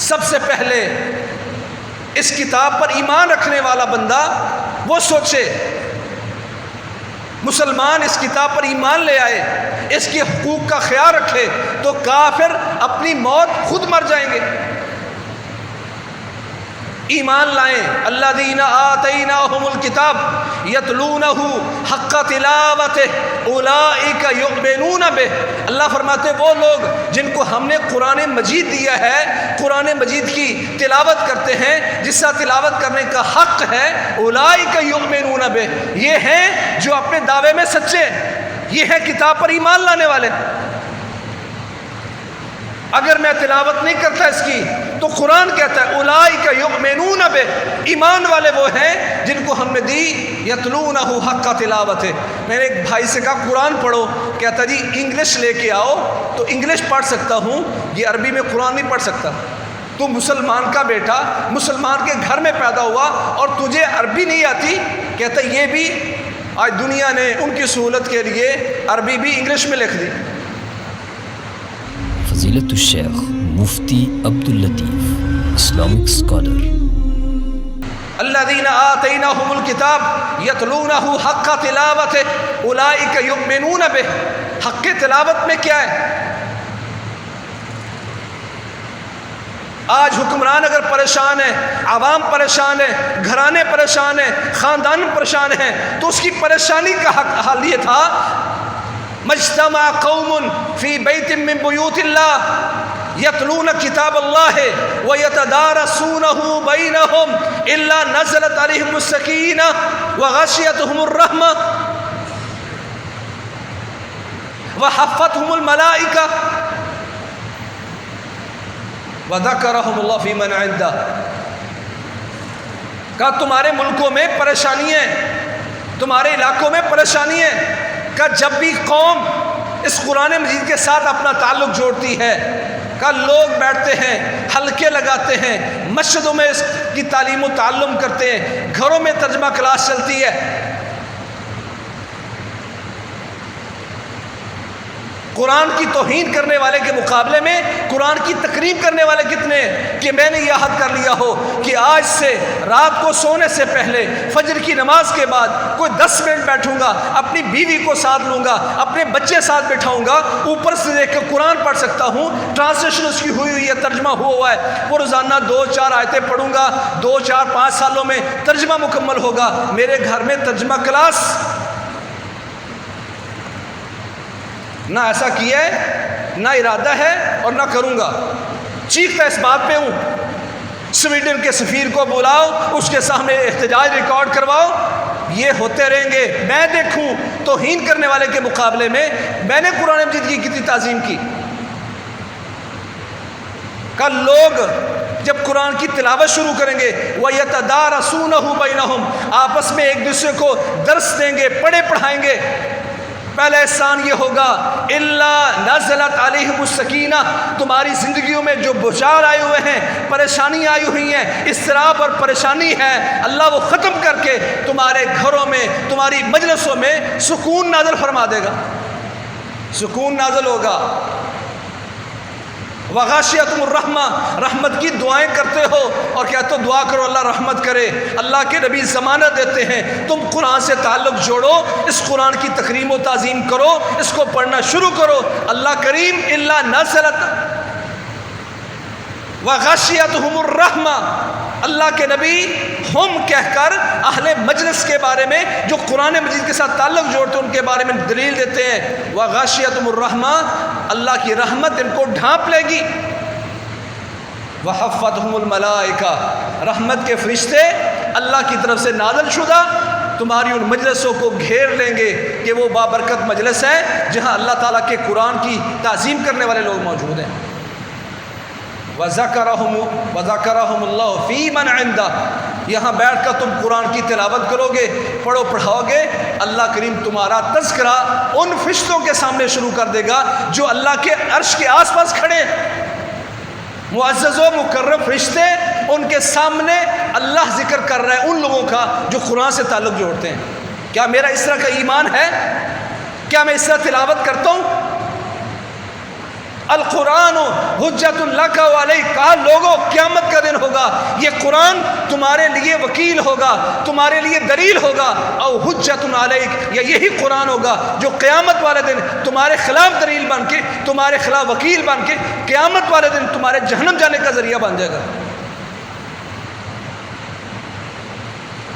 سب سے پہلے اس کتاب پر ایمان رکھنے والا بندہ وہ سوچے، مسلمان اس کتاب پر ایمان لے آئے، اس کے حقوق کا خیال رکھے، تو کافر اپنی موت خود مر جائیں گے۔ ایمان لائیں، الذین آتیناہم الکتاب یتلونہ حق تلاوتہ اولئک یؤمنون بہ۔ اللہ فرماتے ہیں وہ لوگ جن کو ہم نے قرآن مجید دیا ہے، قرآن مجید کی تلاوت کرتے ہیں، جس کا تلاوت کرنے کا حق ہے، اولئک یؤمنون بہ، یہ ہیں جو اپنے دعوے میں سچے، یہ ہیں کتاب پر ایمان لانے والے۔ اگر میں تلاوت نہیں کرتا اس کی تو قرآن کہتا ہے اولئک یؤمنون بہ، ایمان والے وہ ہیں جن کو ہم نے دی یتلونہ حق تلاوت ہے۔ میں نے ایک بھائی سے کہا قرآن پڑھو، کہتا جی انگلش لے کے آؤ تو انگلش پڑھ سکتا ہوں، یہ عربی میں قرآن نہیں پڑھ سکتا۔ تو مسلمان کا بیٹا مسلمان کے گھر میں پیدا ہوا اور تجھے عربی نہیں آتی؟ کہتا یہ بھی آج دنیا نے ان کی سہولت کے لیے عربی بھی انگلش میں لکھ دی۔ فضیلت الشیخ مفتی عبداللطیف، اسلامک اسکالر۔ الذین آتیناہم الکتاب یتلونہ حق تلاوتہ اولئک یؤمنون بہ۔ حق تلاوت میں کیا ہے؟ آج حکمران اگر پریشان ہیں، عوام پریشان ہے، گھرانے پریشان ہیں، خاندان پریشان ہیں، تو اس کی پریشانی کا حل یہ تھا مجتمع قوم فی بیت من بیوت اللہ یتلون کتاب اللہ ویتدارسونہ بینہم الا نزلت علیہم السکینہ وغشیتہم الرحمہ وحفتہم الملائکہ وذکرہم اللہ فی من عندہ۔ کہا تمہارے ملکوں میں پریشانی ہے، تمہارے علاقوں میں پریشانی ہے، کہ جب بھی قوم اس قرآن مجید کے ساتھ اپنا تعلق جوڑتی ہے، کہ لوگ بیٹھتے ہیں، حلقے لگاتے ہیں، مسجدوں میں اس کی تعلیم و تعلم کرتے ہیں، گھروں میں ترجمہ کلاس چلتی ہے، قرآن کی توہین کرنے والے کے مقابلے میں قرآن کی تکریم کرنے والے کتنے ہیں؟ کہ میں نے یہ عہد کر لیا ہو کہ آج سے رات کو سونے سے پہلے فجر کی نماز کے بعد کوئی 10 منٹ بیٹھوں گا، اپنی بیوی کو ساتھ لوں گا، اپنے بچے ساتھ بٹھاؤں گا، اوپر سے دیکھ کے قرآن پڑھ سکتا ہوں، ٹرانسلیشن اس کی ہوئی ہے، ترجمہ ہوا ہے، وہ روزانہ 2-4 آیتیں پڑھوں گا، 2-4-5 سالوں میں ترجمہ مکمل ہوگا۔ میرے گھر میں ترجمہ کلاس نہ ایسا کیا ہے، نہ ارادہ ہے اور نہ کروں گا۔ چیختا اس بات پہ ہوں، سویڈن کے سفیر کو بلاؤ، اس کے سامنے احتجاج ریکارڈ کرواؤ، یہ ہوتے رہیں گے۔ میں دیکھوں توہین کرنے والے کے مقابلے میں نے قرآن مجید کی کتنی تعظیم کی۔ کل لوگ جب قرآن کی تلاوت شروع کریں گے وَيَتَدَارَسُونَهُ بَيْنَهُمْ، آپس میں ایک دوسرے کو درس دیں گے، پڑھائیں گے۔ پہلا احسان یہ ہوگا اللہ نزلت علیہم السکینہ، تمہاری زندگیوں میں جو بچار آئے ہوئے ہیں، پریشانی آئی ہوئی ہیں، اضطراب اور پریشانی ہے، اللہ وہ ختم کر کے تمہارے گھروں میں، تمہاری مجلسوں میں سکون نازل فرما دے گا، سکون نازل ہوگا۔ وغاشیتہم الرحمہ، رحمت کی دعائیں کرتے ہو اور کہتے ہو دعا کرو اللہ رحمت کرے، اللہ کے نبی ضمانت دیتے ہیں تم قرآن سے تعلق جوڑو، اس قرآن کی تکریم و تعظیم کرو، اس کو پڑھنا شروع کرو۔ اللہ کریم الا نزلت وغاشیتہم الرحمہ، اللہ کے نبی ہم کہہ کر اہل مجلس کے بارے میں جو قرآن مجید کے ساتھ تعلق جوڑتے ہیں ان کے بارے میں دلیل دیتے ہیں وغاشیتہم الرحمہ، اللہ کی رحمت ان کو ڈھانپ لے گی۔ وحفتہم الملائکہ، رحمت کے فرشتے اللہ کی طرف سے نازل شدہ تمہاری ان مجلسوں کو گھیر لیں گے کہ وہ بابرکت مجلس ہے جہاں اللہ تعالیٰ کے قرآن کی تعظیم کرنے والے لوگ موجود ہیں۔ وَذَكَرَهُمُ اللَّهُ فِي مَنْ عِنْدَهُ، یہاں بیٹھ کر تم قرآن کی تلاوت کرو گے، پڑھاؤ گے، اللہ کریم تمہارا تذکرہ ان فرشتوں کے سامنے شروع کر دے گا جو اللہ کے عرش کے آس پاس کھڑے، معزز و مکرم فرشتے، ان کے سامنے اللہ ذکر کر رہا ہے ان لوگوں کا جو قرآن سے تعلق جوڑتے ہیں۔ کیا میرا اس طرح کا ایمان ہے؟ کیا میں اس طرح تلاوت کرتا ہوں؟ القرآن حجت لک و علیک، کہا لوگوں قیامت کا دن ہوگا، یہ قرآن تمہارے لیے وکیل ہوگا، تمہارے لیے دلیل ہوگا، او حجت علیک، یا یہی قرآن ہوگا جو قیامت والے دن تمہارے خلاف دلیل بن کے، تمہارے خلاف وکیل بن کے قیامت والے دن تمہارے جہنم جانے کا ذریعہ بن جائے گا۔